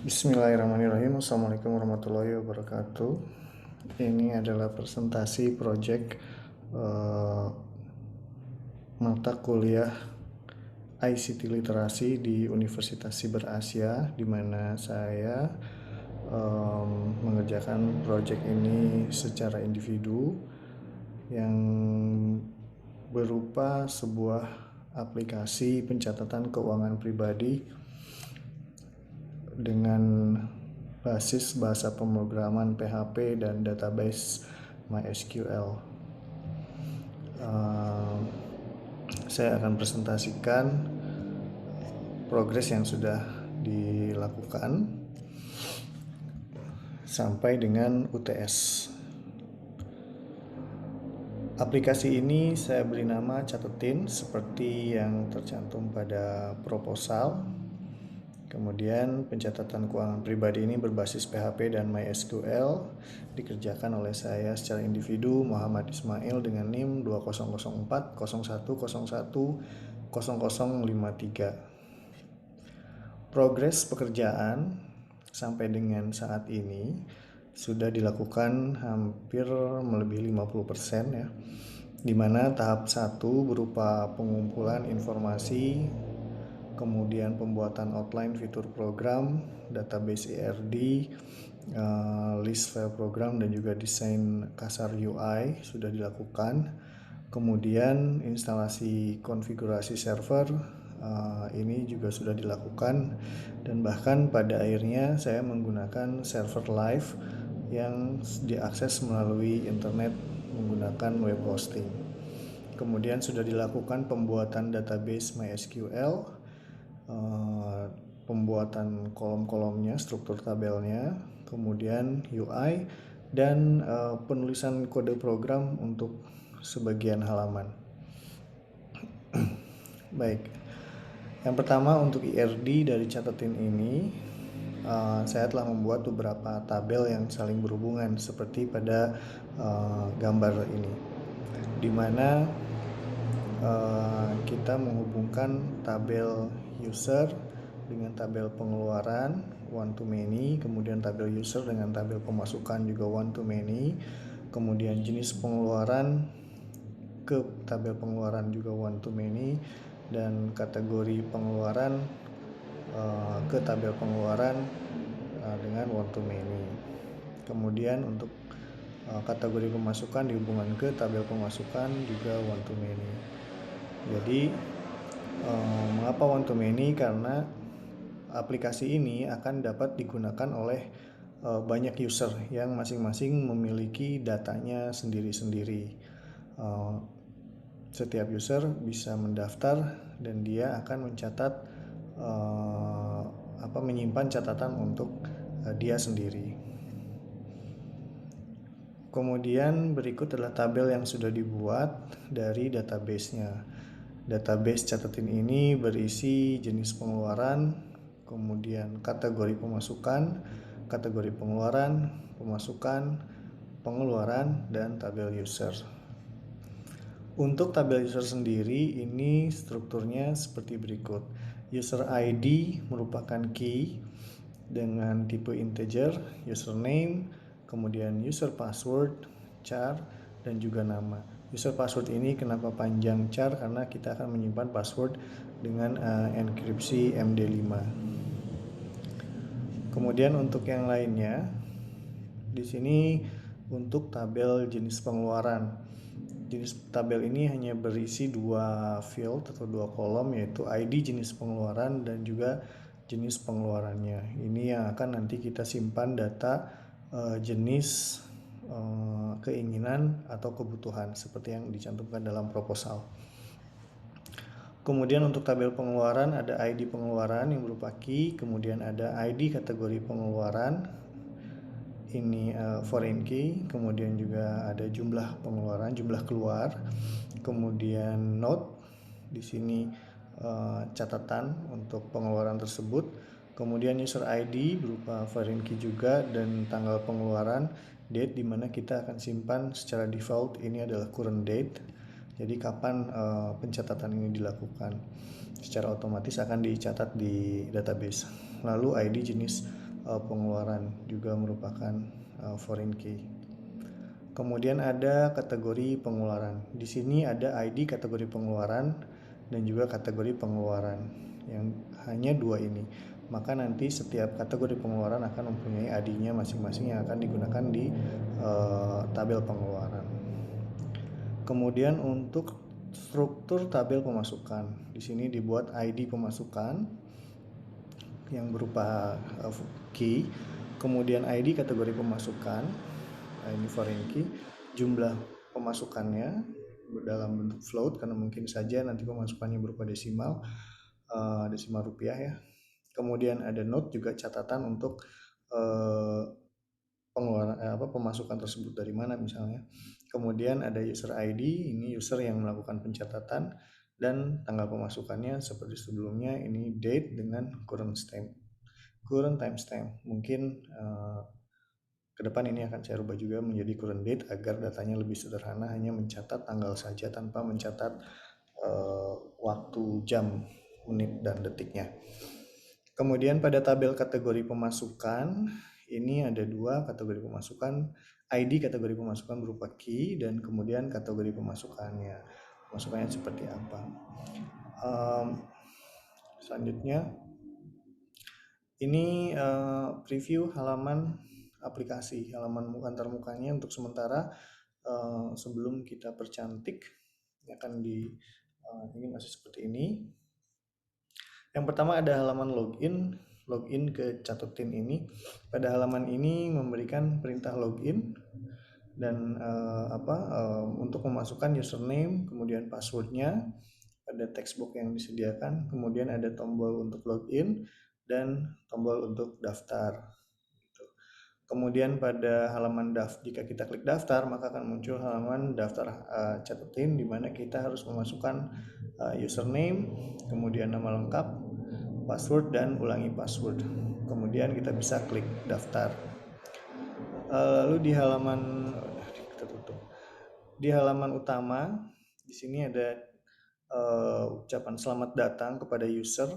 Bismillahirrahmanirrahim. Assalamualaikum warahmatullahi wabarakatuh. Ini adalah presentasi proyek mata kuliah ICT Literasi di Universitas Siber Asia, di mana saya mengerjakan proyek ini secara individu yang berupa sebuah aplikasi pencatatan keuangan pribadi dengan basis bahasa pemrograman PHP dan database MySQL. Saya akan presentasikan progres yang sudah dilakukan sampai dengan UTS. Aplikasi ini saya beri nama Catetin seperti yang tercantum pada proposal. Kemudian pencatatan keuangan pribadi ini berbasis PHP dan MySQL dikerjakan oleh saya secara individu Muhammad Ismail dengan NIM 2004 0101 0053. Progres pekerjaan sampai dengan saat ini sudah dilakukan hampir melebihi 50% ya. Di mana tahap 1 berupa pengumpulan informasi, kemudian pembuatan outline fitur program, database ERD, list file program, dan juga desain kasar UI sudah dilakukan. Kemudian instalasi konfigurasi server ini juga sudah dilakukan, dan bahkan pada akhirnya saya menggunakan server live yang diakses melalui internet menggunakan web hosting. Kemudian sudah dilakukan pembuatan database MySQL, pembuatan kolom-kolomnya, struktur tabelnya, kemudian UI, dan penulisan kode program untuk sebagian halaman. Baik, yang pertama untuk ERD dari Catetin ini, saya telah membuat beberapa tabel yang saling berhubungan seperti pada gambar ini, di mana kita menghubungkan tabel user dengan tabel pengeluaran one to many, kemudian tabel user dengan tabel pemasukan juga one to many, kemudian jenis pengeluaran ke tabel pengeluaran juga one to many, dan kategori pengeluaran ke tabel pengeluaran dengan one to many. Kemudian untuk kategori pemasukan dihubungkan ke tabel pemasukan juga one to many. Jadi mengapa one to many? Karena aplikasi ini akan dapat digunakan oleh banyak user yang masing-masing memiliki datanya sendiri-sendiri. Setiap user bisa mendaftar dan dia akan mencatat menyimpan catatan untuk dia sendiri. Kemudian berikut adalah tabel yang sudah dibuat dari database-nya. Database Catetin ini berisi jenis pengeluaran, kemudian kategori pemasukan, kategori pengeluaran, pemasukan, pengeluaran, dan tabel user. Untuk tabel user sendiri ini strukturnya seperti berikut. User ID merupakan key dengan tipe integer, username, kemudian user password, char, dan juga nama. User password ini kenapa panjang char? Karena kita akan menyimpan password dengan enkripsi MD5. Kemudian untuk yang lainnya, di sini untuk tabel jenis pengeluaran. Jenis tabel ini hanya berisi dua field atau dua kolom, yaitu ID jenis pengeluaran dan juga jenis pengeluarannya. Ini yang akan nanti kita simpan data jenis keinginan atau kebutuhan seperti yang dicantumkan dalam proposal. Kemudian untuk tabel pengeluaran ada ID pengeluaran yang berupa key, kemudian ada ID kategori pengeluaran, ini foreign key, kemudian juga ada jumlah pengeluaran, jumlah keluar, kemudian note, di sini catatan untuk pengeluaran tersebut, kemudian user ID berupa foreign key juga, dan tanggal pengeluaran, date, di mana kita akan simpan secara default ini adalah current date. Jadi kapan pencatatan ini dilakukan, secara otomatis akan dicatat di database. Lalu ID jenis pengeluaran juga merupakan foreign key. Kemudian ada kategori pengeluaran. Di sini ada ID kategori pengeluaran dan juga kategori pengeluaran yang hanya dua ini. Maka nanti setiap kategori pengeluaran akan mempunyai ID-nya masing-masing yang akan digunakan di tabel pengeluaran. Kemudian untuk struktur tabel pemasukan, di sini dibuat ID pemasukan yang berupa key, kemudian ID kategori pemasukan, ini foreign key, jumlah pemasukannya dalam bentuk float karena mungkin saja nanti pemasukannya berupa desimal rupiah ya. Kemudian ada note juga catatan untuk pengeluaran pemasukan tersebut dari mana misalnya. Kemudian ada user ID, ini user yang melakukan pencatatan, dan tanggal pemasukannya seperti sebelumnya, ini date dengan current timestamp. Mungkin ke depan ini akan saya rubah juga menjadi current date agar datanya lebih sederhana, hanya mencatat tanggal saja tanpa mencatat waktu, jam, menit, dan detiknya. Kemudian pada tabel kategori pemasukan, ini ada dua kategori pemasukan, ID kategori pemasukan berupa key, dan kemudian kategori pemasukannya. Pemasukannya seperti apa. Selanjutnya, ini preview halaman aplikasi, halaman antarmukanya untuk sementara sebelum kita percantik. Akan ini masih seperti ini. Yang pertama ada halaman login ke Chattertin ini. Pada halaman ini memberikan perintah login dan untuk memasukkan username, kemudian passwordnya, ada textbox yang disediakan, kemudian ada tombol untuk login dan tombol untuk daftar. Kemudian pada halaman jika kita klik daftar, maka akan muncul halaman daftar Chattertin di mana kita harus memasukkan username, kemudian nama lengkap, password, dan ulangi password. Kemudian kita bisa klik daftar. Lalu di halaman utama, di sini ada ucapan selamat datang kepada user.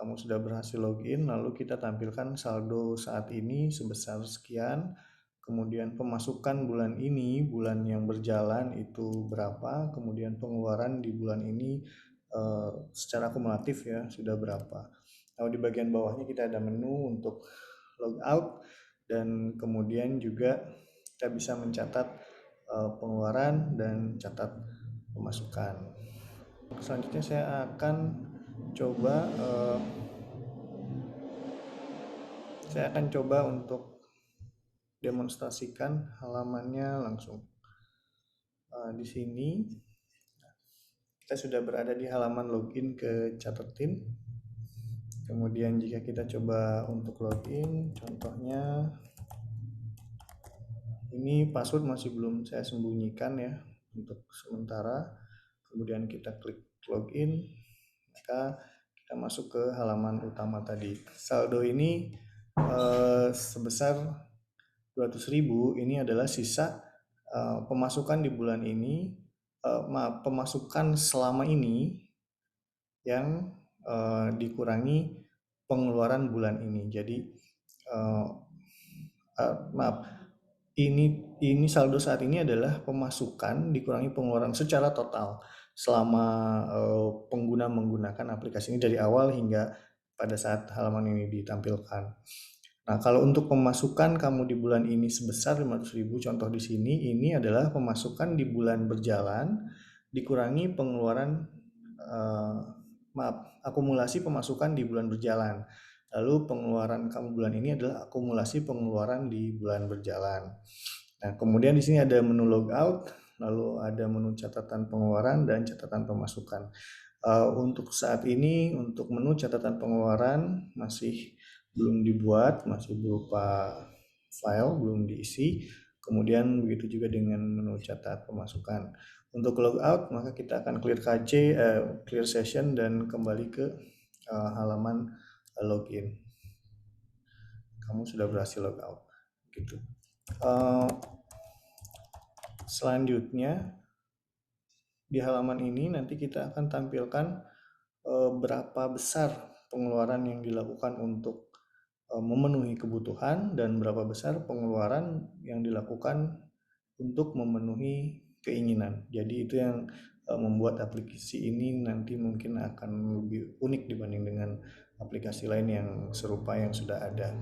Kamu sudah berhasil login, lalu kita tampilkan saldo saat ini sebesar sekian, kemudian pemasukan bulan ini, bulan yang berjalan itu berapa, kemudian pengeluaran di bulan ini secara kumulatif ya sudah berapa. Lalu di bagian bawahnya kita ada menu untuk logout, dan kemudian juga kita bisa mencatat pengeluaran dan catat pemasukan. Selanjutnya saya akan coba untuk demonstrasikan halamannya langsung. Di sini kita sudah berada di halaman login ke Chattertin. Kemudian jika kita coba untuk login, contohnya ini password masih belum saya sembunyikan ya untuk sementara. Kemudian kita klik login, maka kita masuk ke halaman utama tadi. Saldo ini sebesar 200.000, ini adalah sisa pemasukan di bulan ini, pemasukan selama ini yang dikurangi pengeluaran bulan ini. Jadi ini saldo saat ini adalah pemasukan dikurangi pengeluaran secara total selama pengguna menggunakan aplikasi ini dari awal hingga pada saat halaman ini ditampilkan. Nah, kalau untuk pemasukan kamu di bulan ini sebesar 500.000, contoh di sini, ini adalah pemasukan di bulan berjalan dikurangi pengeluaran, akumulasi pemasukan di bulan berjalan. Lalu pengeluaran kamu bulan ini adalah akumulasi pengeluaran di bulan berjalan. Nah, kemudian di sini ada menu logout, lalu ada menu catatan pengeluaran dan catatan pemasukan. Untuk saat ini, untuk menu catatan pengeluaran masih belum dibuat, masih berupa file, belum diisi. Kemudian begitu juga dengan menu catat pemasukan. Untuk logout, maka kita akan clear clear session dan kembali ke halaman login. Kamu sudah berhasil logout. Gitu. Selanjutnya di halaman ini nanti kita akan tampilkan berapa besar pengeluaran yang dilakukan untuk memenuhi kebutuhan dan berapa besar pengeluaran yang dilakukan untuk memenuhi keinginan. Jadi itu yang membuat aplikasi ini nanti mungkin akan lebih unik dibanding dengan aplikasi lain yang serupa yang sudah ada.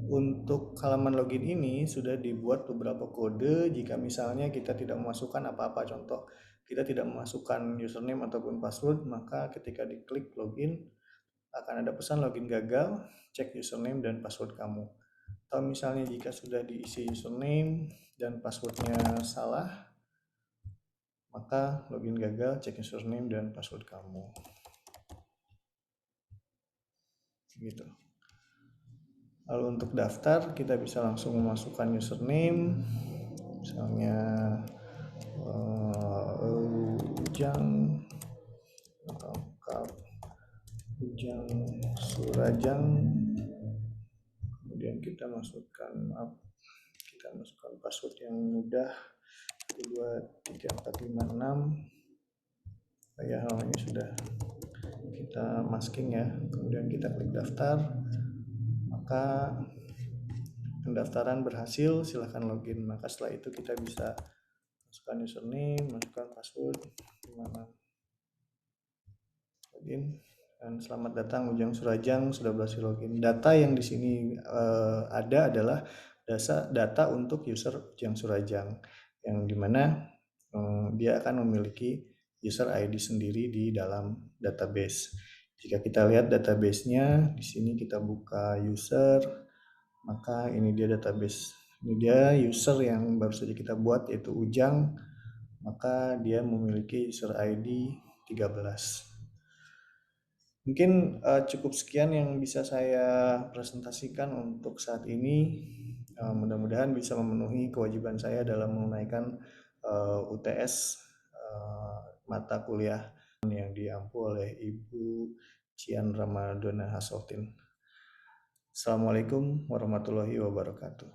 Untuk halaman login ini sudah dibuat beberapa kode jika misalnya kita tidak memasukkan apa-apa. Contoh, kita tidak memasukkan username ataupun password, maka ketika diklik login akan ada pesan login gagal, cek username dan password kamu. Atau misalnya jika sudah diisi username dan passwordnya salah, maka login gagal, cek username dan password kamu. Gitu. Lalu untuk daftar, kita bisa langsung memasukkan username, misalnya Ujang lengkap, Ujang Surajang, kemudian kita masukkan password yang mudah 123456. Ya, ini sudah kita masking ya. Kemudian kita klik daftar, maka pendaftaran berhasil, silahkan login. Maka setelah itu kita bisa masukkan username, masukkan password, gimana login. Dan selamat datang Ujang Surajang, sudah berhasil login. Data yang di sini ada adalah data untuk user Ujang Surajang, yang dimana dia akan memiliki user ID sendiri di dalam database. Jika kita lihat database-nya, di sini kita buka user, maka ini dia database. Ini dia user yang baru saja kita buat, yaitu Ujang, maka dia memiliki user ID 13. Mungkin cukup sekian yang bisa saya presentasikan untuk saat ini. Mudah-mudahan bisa memenuhi kewajiban saya dalam menunaikan UTS mata kuliah yang diampu oleh Ibu Cian Ramadona Hasotin. Assalamualaikum warahmatullahi wabarakatuh.